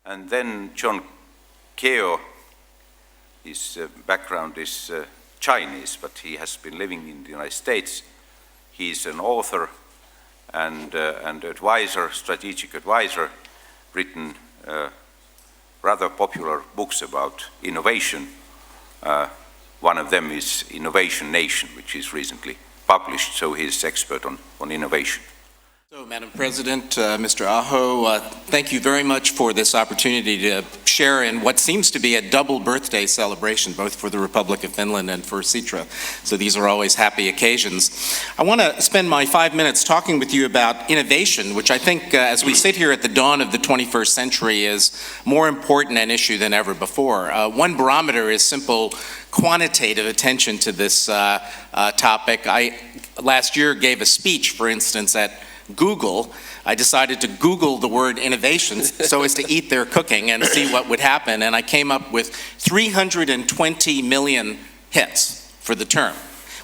And then John Keo, his background is Chinese, but he has been living in the United States. He's an author and advisor, strategic advisor, written rather popular books about innovation. One of them is Innovation Nation, which is recently published, so he's expert on innovation. So, Madam President, Mr. Aho, thank you very much for this opportunity to share in what seems to be a double birthday celebration, both for the Republic of Finland and for Sitra. So these are always happy occasions. I want to spend my 5 minutes talking with you about innovation, which I think, as we sit here at the dawn of the 21st century, is more important an issue than ever before. One barometer is simple quantitative attention to this topic. I last year gave a speech, for instance, at Google. I decided to Google the word innovation so as to eat their cooking and see what would happen, and I came up with 320 million hits for the term,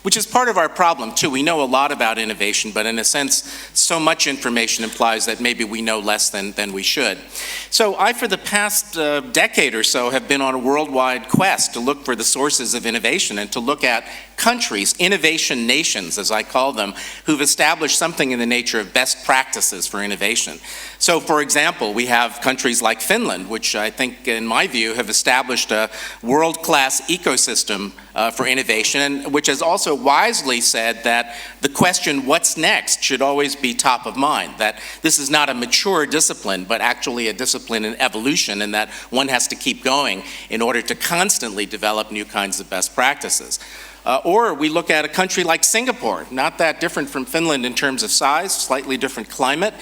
which is part of our problem too. We know a lot about innovation, but in a sense, so much information implies that maybe we know less than we should. So I, for the past decade or so, have been on a worldwide quest to look for the sources of innovation and to look at countries, innovation nations, as I call them, who've established something in the nature of best practices for innovation. So, for example, we have countries like Finland, which I think, in my view, have established a world-class ecosystem for innovation, and which has also wisely said that the question, what's next, should always be top of mind, that this is not a mature discipline, but actually a discipline in evolution, and that one has to keep going in order to constantly develop new kinds of best practices. Or we look at a country like Singapore, not that different from Finland in terms of size, slightly different climate,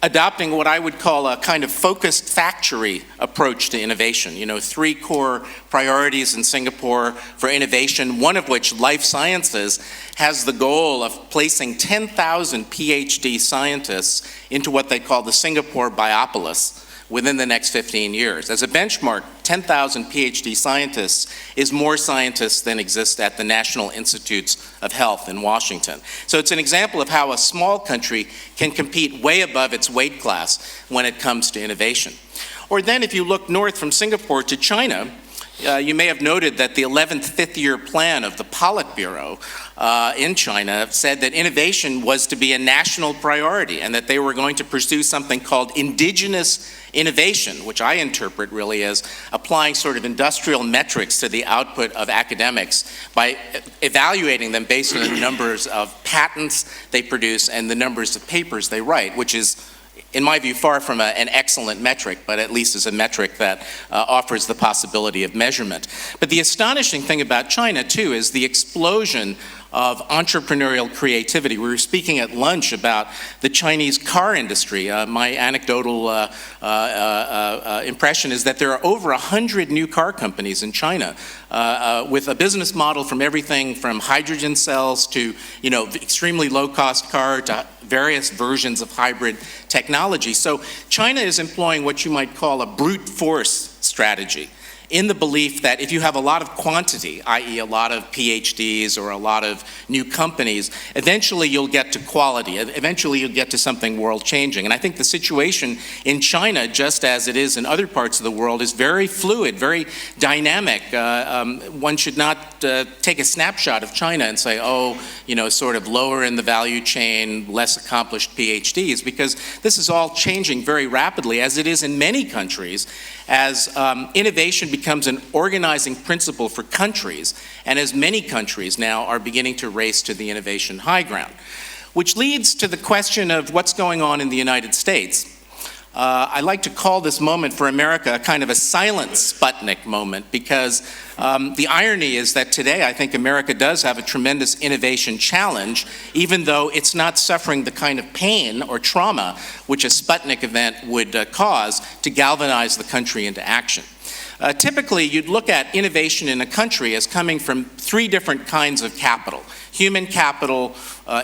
adopting what I would call a kind of focused factory approach to innovation. You know, 3 core priorities in Singapore for innovation, one of which, life sciences, has the goal of placing 10,000 PhD scientists into what they call the Singapore Biopolis within the next 15 years. As a benchmark, 10,000 PhD scientists is more scientists than exist at the National Institutes of Health in Washington. So it's an example of how a small country can compete way above its weight class when it comes to innovation. Or then if you look north from Singapore to China, you may have noted that the 11th fifth-year plan of the Politburo in China said that innovation was to be a national priority and that they were going to pursue something called indigenous innovation, which I interpret really as applying sort of industrial metrics to the output of academics by evaluating them based on the numbers of patents they produce and the numbers of papers they write, which is, in my view, far from an excellent metric, but at least is a metric that offers the possibility of measurement. But the astonishing thing about China, too, is the explosion of entrepreneurial creativity. We were speaking at lunch about the Chinese car industry. My anecdotal impression is that there are over 100 new car companies in China with a business model from everything from hydrogen cells to, you know, extremely low-cost car to various versions of hybrid technology. So China is employing what you might call a brute force strategy, in the belief that if you have a lot of quantity, i.e. a lot of PhDs or a lot of new companies, eventually you'll get to quality, eventually you'll get to something world-changing. And I think the situation in China, just as it is in other parts of the world, is very fluid, very dynamic. One should not take a snapshot of China and say, oh, you know, sort of lower in the value chain, less accomplished PhDs, because this is all changing very rapidly, as it is in many countries, as innovation becomes an organizing principle for countries, and as many countries now are beginning to race to the innovation high ground. Which leads to the question of what's going on in the United States. I like to call this moment for America a kind of a silent Sputnik moment, because the irony is that today I think America does have a tremendous innovation challenge, even though it's not suffering the kind of pain or trauma which a Sputnik event would cause to galvanize the country into action. Typically, you'd look at innovation in a country as coming from 3 different kinds of capital: human capital,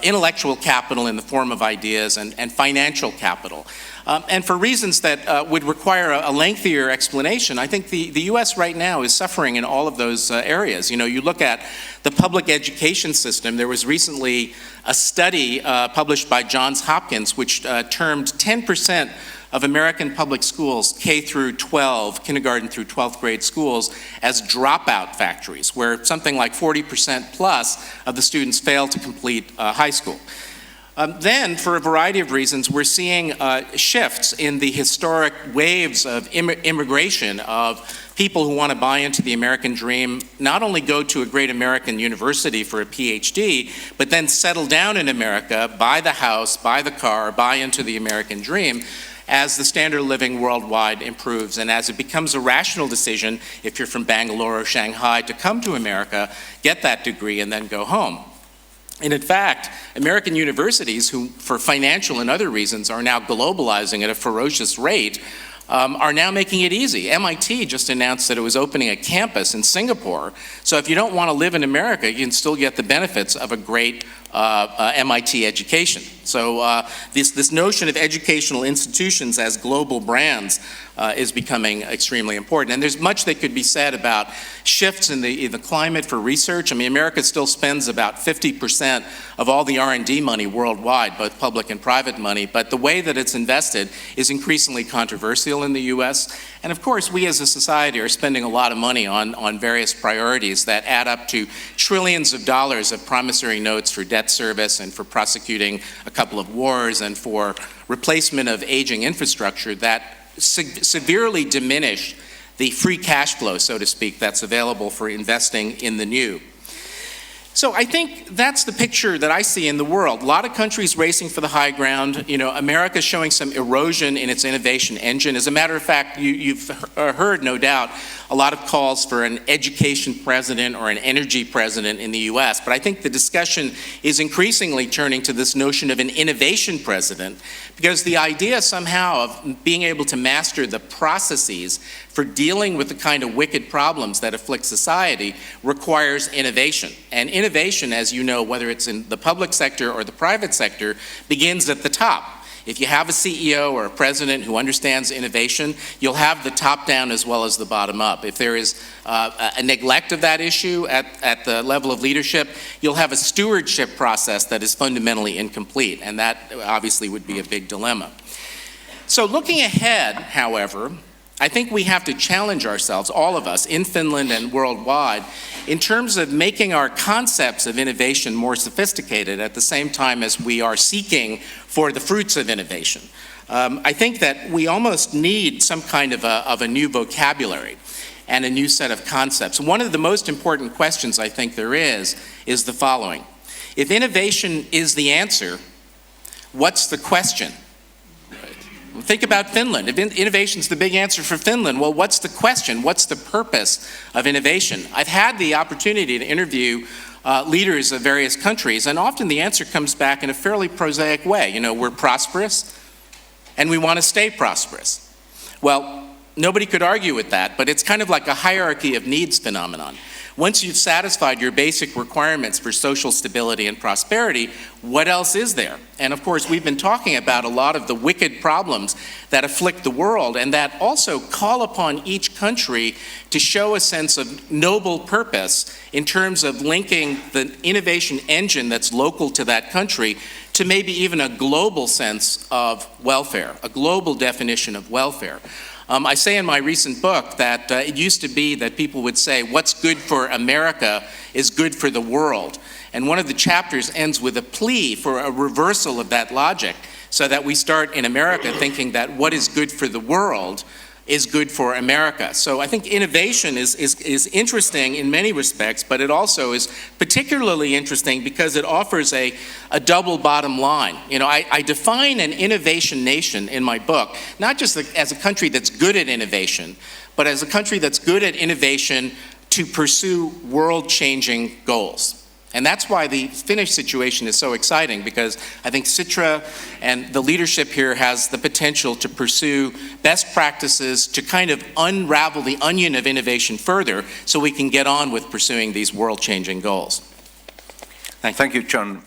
intellectual capital in the form of ideas, and financial capital. And for reasons that would require a lengthier explanation, I think the U.S. right now is suffering in all of those areas. You know, you look at the public education system. There was recently a study published by Johns Hopkins which termed 10% of American public schools, K through 12, kindergarten through 12th grade schools, as dropout factories, where something like 40% plus of the students fail to complete high school. Then, for a variety of reasons, we're seeing shifts in the historic waves of immigration of people who want to buy into the American dream, not only go to a great American university for a PhD, but then settle down in America, buy the house, buy the car, buy into the American dream, as the standard of living worldwide improves and as it becomes a rational decision, if you're from Bangalore or Shanghai, to come to America, get that degree, and then go home. And in fact, American universities, who for financial and other reasons are now globalizing at a ferocious rate, are now making it easy. MIT just announced that it was opening a campus in Singapore. So if you don't want to live in America, you can still get the benefits of a great MIT education. So this notion of educational institutions as global brands is becoming extremely important. And there's much that could be said about shifts in the climate for research. I mean, America still spends about 50% of all the R&D money worldwide, both public and private money, but the way that it's invested is increasingly controversial in the US. And of course, we as a society are spending a lot of money on various priorities that add up to trillions of dollars of promissory notes for debt service and for prosecuting a couple of wars and for replacement of aging infrastructure that severely diminish the free cash flow, so to speak, that's available for investing in the new. So I think that's the picture that I see in the world. A lot of countries racing for the high ground. You know, America's showing some erosion in its innovation engine. As a matter of fact, you've heard, no doubt, a lot of calls for an education president or an energy president in the US, but I think the discussion is increasingly turning to this notion of an innovation president, because the idea somehow of being able to master the processes for dealing with the kind of wicked problems that afflict society requires innovation. And innovation, as you know, whether it's in the public sector or the private sector, begins at the top. If you have a CEO or a president who understands innovation, you'll have the top down as well as the bottom up. If there is a neglect of that issue at the level of leadership, you'll have a stewardship process that is fundamentally incomplete, and that obviously would be a big dilemma. So looking ahead, however, I think we have to challenge ourselves, all of us, in Finland and worldwide, in terms of making our concepts of innovation more sophisticated at the same time as we are seeking for the fruits of innovation. I think that we almost need some kind of a new vocabulary and a new set of concepts. One of the most important questions I think there is the following. If innovation is the answer, what's the question? Think about Finland. If innovation is the big answer for Finland, well, what's the question? What's the purpose of innovation? I've had the opportunity to interview leaders of various countries, and often the answer comes back in a fairly prosaic way. You know, we're prosperous, and we want to stay prosperous. Well, nobody could argue with that, but it's kind of like a hierarchy of needs phenomenon. Once you've satisfied your basic requirements for social stability and prosperity, what else is there? And of course, we've been talking about a lot of the wicked problems that afflict the world and that also call upon each country to show a sense of noble purpose in terms of linking the innovation engine that's local to that country to maybe even a global sense of welfare, a global definition of welfare. I say in my recent book that it used to be that people would say, what's good for America is good for the world. And one of the chapters ends with a plea for a reversal of that logic so that we start in America thinking that what is good for the world is good for America. So I think innovation is interesting in many respects, but it also is particularly interesting because it offers a double bottom line. You know, I define an innovation nation in my book, not just as a country that's good at innovation, but as a country that's good at innovation to pursue world-changing goals. And that's why the Finnish situation is so exciting, because I think Sitra and the leadership here has the potential to pursue best practices to kind of unravel the onion of innovation further so we can get on with pursuing these world-changing goals. Thank you, John.